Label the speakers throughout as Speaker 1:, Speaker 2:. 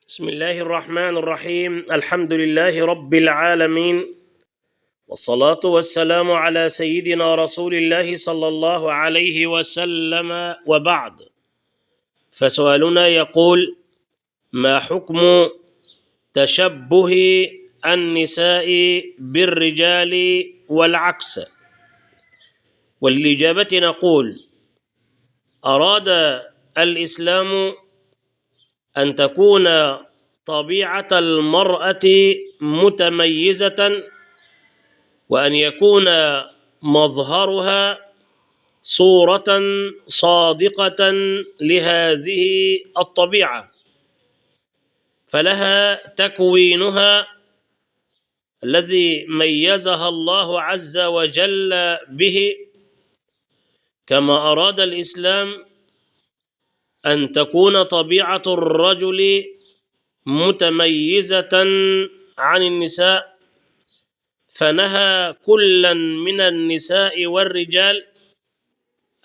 Speaker 1: بسم الله الرحمن الرحيم. الحمد لله رب العالمين، والصلاة والسلام على سيدنا رسول الله صلى الله عليه وسلم، وبعد. فسؤالنا يقول: ما حكم تشبه النساء بالرجال والعكس؟ وللإجابة نقول: أراد الإسلام أن تكون طبيعة المرأة متميزة، وأن يكون مظهرها صورة صادقة لهذه الطبيعة، فلها تكوينها الذي ميزها الله عز وجل به، كما أراد الإسلام أن تكون طبيعة الرجل متميزة عن النساء، فنهى كلا من النساء والرجال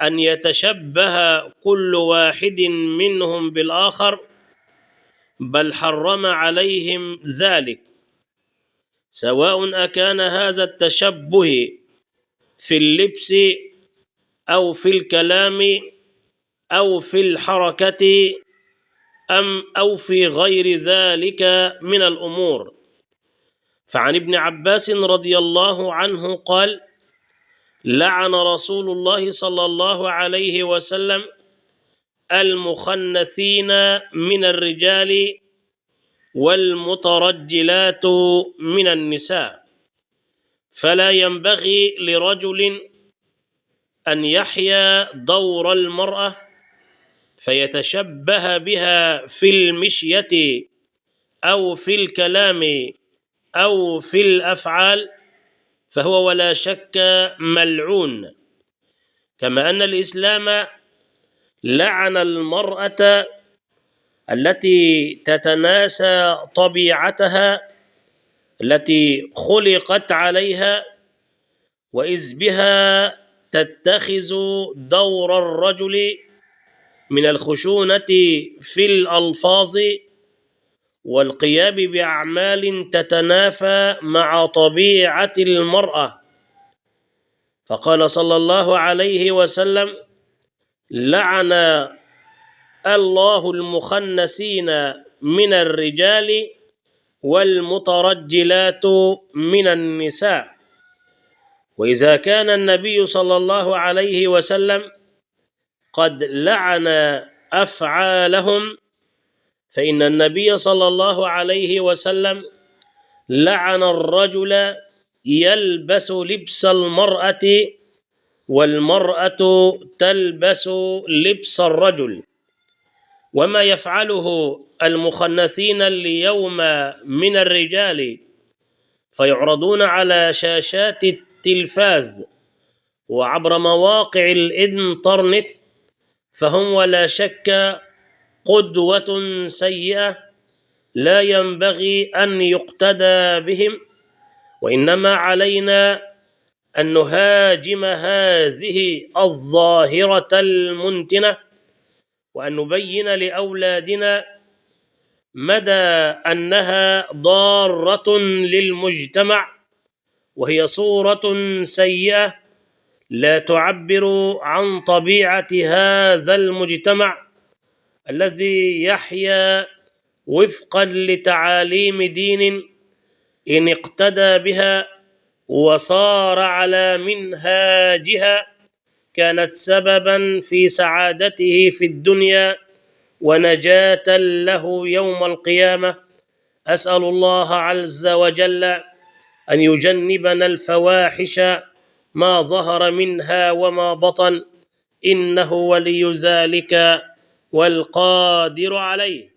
Speaker 1: أن يتشبه كل واحد منهم بالآخر، بل حرم عليهم ذلك، سواء أكان هذا التشبه في اللبس أو في الكلام أو في الحركة أو في غير ذلك من الأمور. فعن ابن عباس رضي الله عنه قال: لعن رسول الله صلى الله عليه وسلم المخنثين من الرجال والمترجلات من النساء، فلا ينبغي لرجل أن يحيا دور المرأة فيتشبه بها في المشية أو في الكلام أو في الأفعال، فهو ولا شك ملعون. كما أن الإسلام لعن المرأة التي تتناسى طبيعتها التي خلقت عليها، وإذ بها تتخذ دور الرجل من الخشونة في الألفاظ والقيام بأعمال تتنافى مع طبيعة المرأة. فقال صلى الله عليه وسلم: لعن الله المخنثين من الرجال والمترجلات من النساء. وإذا كان النبي صلى الله عليه وسلم قد لعن أفعالهم، فإن النبي صلى الله عليه وسلم لعن الرجل يلبس لبس المرأة، والمرأة تلبس لبس الرجل. وما يفعله المخنثين اليوم من الرجال فيعرضون على شاشات التلفاز وعبر مواقع الإنترنت، فهم ولا شك قدوة سيئة لا ينبغي أن يقتدى بهم، وإنما علينا أن نهاجم هذه الظاهرة المنتنة، وأن نبين لأولادنا مدى أنها ضارة للمجتمع، وهي صورة سيئة لا تعبر عن طبيعة هذا المجتمع الذي يحيا وفقا لتعاليم دين إن اقتدى بها وصار على منهاجها كانت سببا في سعادته في الدنيا ونجاة له يوم القيامة. أسأل الله عز وجل أن يجنبنا الفواحش ما ظهر منها وما بطن، إنه ولي ذلك والقادر عليه.